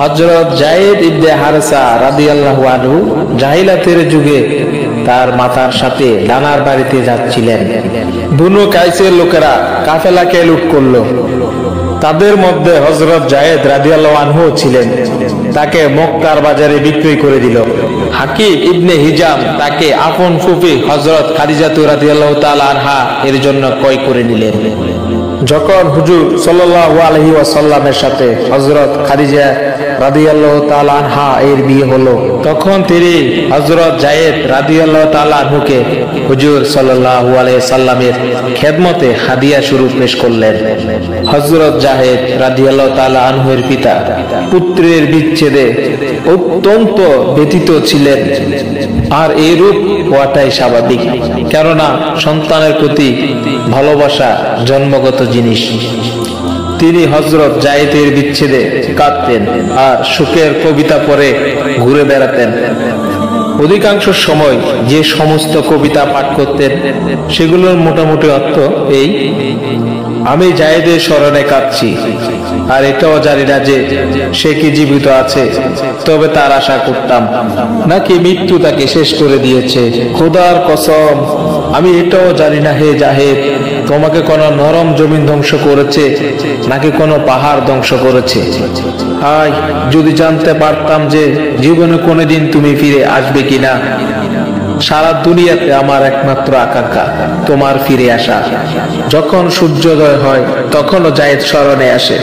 হযরত যায়েদ ইবনে হারেসা রাদিয়াল্লাহু আনহু জাহিলাতের যুগে তার মাতার সাথে নানার বাড়িতে যাচ্ছিলেন। বনু কাইসের লোকেরা কাফেলাকে লুট করলো। তাদের মধ্যে হযরত যায়েদ রাদিয়াল্লাহু আনহু ছিলেন। তাকে মক্কার বাজারে বিক্রি করে দিল। হাকিম ইবনে হিজাম তাকে আপন ফুফি হযরত খাদিজা রাদিয়াল্লাহু তাআলা আনহা এর জন্য ক্রয় করে নিলেন। যখন হুজুর সাল্লাল্লাহু আলাইহি ওয়াসাল্লামের সাথে হযরত খাদিজা রাদিয়াল্লাহু তাআলা আনহা এর বিয়ে হলো, তখন তিনি হযরত যায়েদ রাদিয়াল্লাহু তাআলা আনহুকে হুজুর সাল্লাল্লাহু আলাইহি সাল্লামের খেদমতে হাদিয়া স্বরূপ পেশ করলেন। হযরত যায়েদ রাদিয়াল্লাহু তাআলা আনহুর পিতা পুত্রের বিচ্ছেদে অত্যন্ত ব্যথিত ছিলেন, আর এই রূপ হওয়াটাই স্বাভাবিক, কেননা সন্তানের প্রতি ভালোবাসা জন্মগত জিনিস। তিনি হযরত যায়েদের বিচ্ছেদে কাঁদতেন আর সুখের কবিতা পড়ে ঘুরে বেড়াতেন। অধিকাংশ সময় যে সমস্ত কবিতা পাঠ করতেন সেগুলোর মোটামুটি অর্থ এই: আমি যায়েদের স্মরণে কাঁদছি, আর এটাও জানি না যে সে কি জীবিত আছে, তবে তার আশা করতাম, নাকি মৃত্যু তাকে শেষ করে দিয়েছে। খোদার কসম, আমি এটাও জানি না হে জাহেদ, তোমাকে কোনো নরম জমিন ধ্বংস করেছে নাকি কোনো পাহাড় ধ্বংস করেছে। হায়, যদি জানতে পারতাম যে জীবনে কোনোদিন তুমি ফিরে আসবে কিনা। সারা দুনিয়াতে আমার একমাত্র আকাঙ্ক্ষা তোমার ফিরে আসা। যখন সূর্যোদয় হয় তখনও যায়েদ স্মরণে আসে,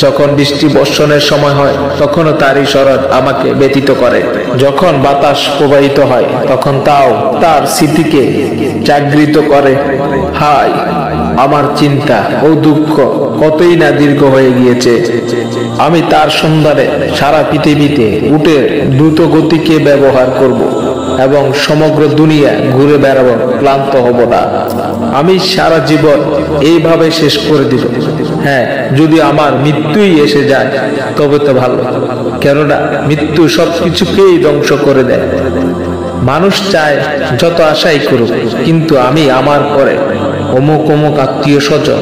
যখন বৃষ্টি বর্ষণের সময় হয় তখনও তারই স্মরণ আমাকে ব্যতীত করে, যখন বাতাস প্রবাহিত হয় তখন তাও তার স্মৃতিকে জাগৃত করে। হায়, আমার চিন্তা ও দুঃখ কতই না দীর্ঘ হয়ে গিয়েছে। আমি তার সন্ধানে সারা পৃথিবীতে উটের দ্রুত গতিকে ব্যবহার করব এবং সমগ্র দুনিয়া ঘুরে বেড়াবো, ক্লান্ত হব না। আমি সারা জীবন এইভাবে শেষ করে দিব। হ্যাঁ, যদি আমার মৃত্যুই এসে যায় তবে তো ভালো, কেননা মৃত্যু সবকিছুকেই ধ্বংস করে দেয়। মানুষ চায় যত আশাই করুক, কিন্তু আমি আমার পরে অমুক অমুক আত্মীয় স্বজন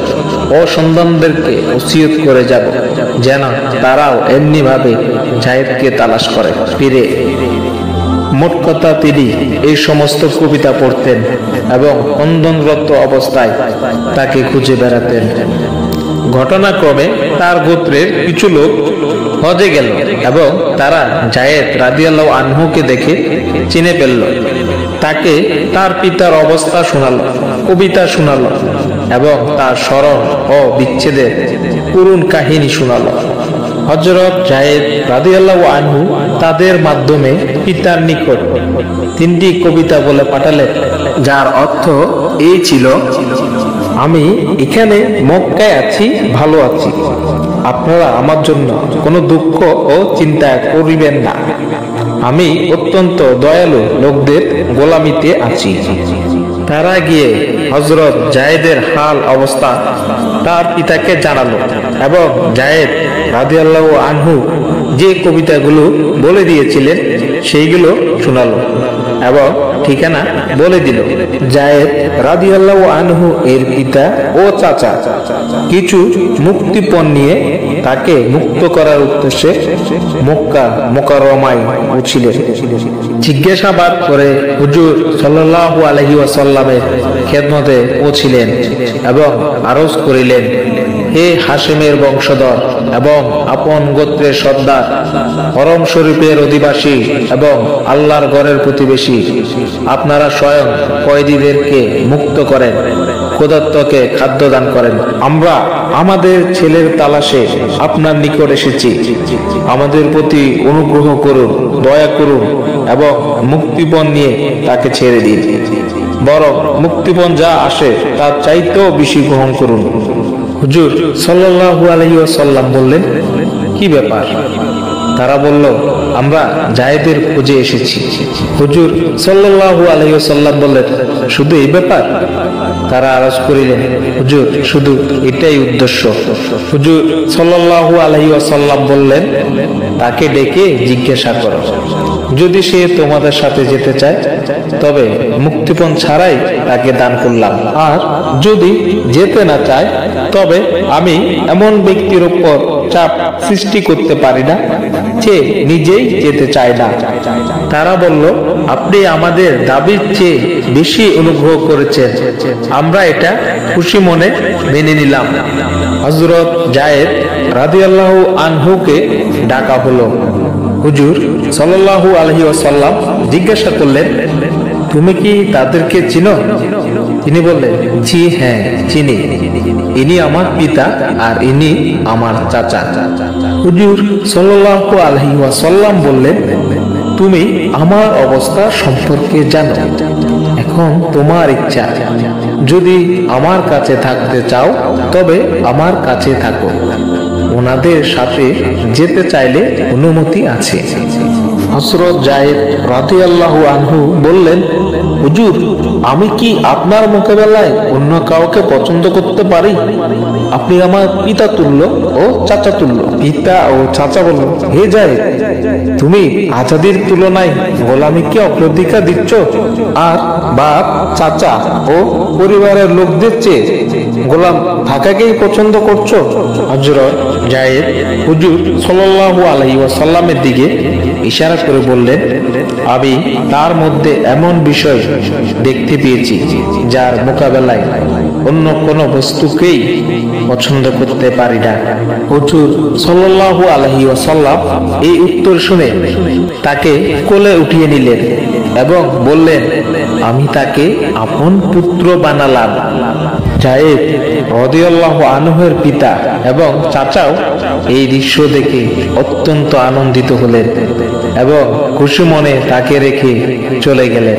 ও সন্তানদেরকে ওসিয়ত করে যাব, যেন তারাও এমনি ভাবে যায়েদকে তালাশ করে ফিরে। মোট কথা, তিনি এই সমস্ত কবিতা পড়তেন এবং ক্রন্দনরত অবস্থায় তাকে খুঁজে বেড়াতেন। ঘটনাক্রমে তার গোত্রের কিছু লোক হজে গেল এবং তারা যায়েদ রাদিয়াল্লাহু আনহুকে দেখে চিনে ফেলল। তাকে তার পিতার অবস্থা শোনালো, কবিতা শোনালো এবং তার স্মরণ ও বিচ্ছেদের করুণ কাহিনী শোনালো। হযরত যায়েদ রাদিয়াল্লাহু আনহু তাদের মাধ্যমে পিতার নিকট 3টি কবিতা বলে পাঠালেন, যার অর্থ এই ছিল: আমি এখানে মক্কায় আছি, ভালো আছি। আপনারা আমার জন্য কোনো দুঃখ ও চিন্তা করিবেন না। আমি অত্যন্ত দয়ালু লোকদের গোলামিতে আছি। তারা গিয়ে হযরত যায়েদের হাল অবস্থা তার পিতাকে জানালো এবং যায়েদ রাদিয়াল্লাহু আনহু যে কবিতাগুলো বলে দিয়েছিলেন সেইগুলো শোনালো এবং ঠিকানা বলে দিল। যায়েদ রাদিয়াল্লাহু আনহু এর পিতা ও চাচা কিছু মুক্তিপণ নিয়ে তাকে মুক্ত করার উদ্দেশ্যে মক্কা মুকাররমায় পৌঁছিলেন। জিজ্ঞাসাবাদ করে হুজুর সাল্লাল্লাহু আলাইহি ওয়াসাল্লামের খেদমতে পৌঁছিলেন এবং আরজ করিলেন: হে হাশেমের বংশধর এবং আপন গোত্রের সর্দার, হরম শরীফের অধিবাসী এবং আল্লাহর ঘরের প্রতিবেশী, আপনারা স্বয়ং কয়েদীদেরকে মুক্ত করেন, ক্ষুধার্তকে খাদ্য দান করেন। আমরা আমাদের ছেলের তালাশে আপনার নিকট এসেছি। আমাদের প্রতি অনুগ্রহ করুন, দয়া করুন এবং মুক্তিপণ নিয়ে তাকে ছেড়ে দিন। বরং মুক্তিপণ যা আসে তার চাইতেও বেশি গ্রহণ করুন। হুজুর সাল্লাল্লাহু আলাইহি ওয়াসাল্লাম বললেন, কি ব্যাপার? তারা বলল, আমরা জায়েদের খোঁজে এসেছি। হুজুর সাল্লাল্লাহু আলাইহি ওয়াসাল্লাম বললেন, শুধু এই ব্যাপার? তারা আরজ করিলেন, হুজুর শুধু এটাই উদ্দেশ্য। হুজুর সাল্লাল্লাহু আলাইহি ওয়াসাল্লাম বললেন, তাকে ডেকে জিজ্ঞাসা করো, যদি সে তোমাদের সাথে যেতে চায় তবে মুক্তিপণ ছাড়াই তাকে দান করলাম, আর যদি যেতে না চায় তবে আমি এমন ব্যক্তির উপর চাপ সৃষ্টি করতে পারি না যে নিজেই যেতে চায় না। তারা বলল, আপনি আমাদের দাবির চেয়ে বেশি অনুগ্রহ করেছেন, আমরা এটা খুশি মনে মেনে নিলাম। হযরত যায়েদ রাদিয়াল্লাহু আনহুকে ডাকা হলো। হুজুর সাল্লাল্লাহু আলাইহি ওয়াসাল্লাম জিজ্ঞাসা করলেন, তুমি কি তাদেরকে চিনো? তিনি বললেন, জি হ্যাঁ চিনি, ইনি আমার পিতা আর ইনি আমার চাচা। হুজুর সাল্লাল্লাহু আলাইহি ওয়াসাল্লাম বললেন, তুমি আমার অবস্থা সম্পর্কে জানো, এখন তোমার ইচ্ছা, যদি আমার কাছে থাকতে চাও তবে আমার কাছে থাকো, ওনাদের সাথে যেতে চাইলে অনুমতি আছে। হযরত যায়েদ রাদিয়াল্লাহু আনহু বললেন, হুজুর আমি কি আপনার মোকাবেলায় অন্য কাউকে পছন্দ করতে পারি? আপনি আমার পিতা তুল্য ও চাচা তুল্য। পিতা ও চাচা বলল, হে যায়েদ, তুমি আজাদির তুলনায় গোলামীকে অগ্রাধিকার দিচ্ছ, আর বাপ চাচা ও পরিবারের লোকদের চেয়ে গোলাম থাকাকেই পছন্দ করছো। হযরত যায়েদ হুজুর সাল্লাল্লাহু আলাইহি ওয়াসাল্লামের দিকে ইশারা করে বললেন, আমি তার মধ্যে এমন বিষয় দেখতে পেয়েছি যার মোকাবেলায় অন্য কোনো বস্তুকেই পছন্দ করতে পারি না। হুজুর সাল্লাল্লাহু আলাইহি ওয়াসাল্লাম এই উত্তর শুনে তাকে কোলে উঠিয়ে নিলেন এবং বললেন, আমি তাকে আপন পুত্র বানালাম। যায়েদ রাদিয়াল্লাহু আনহুর পিতা এবং চাচাও এই দৃশ্য দেখে অত্যন্ত আনন্দিত হলেন এবং খুশি মনে তাকে রেখে চলে গেলেন।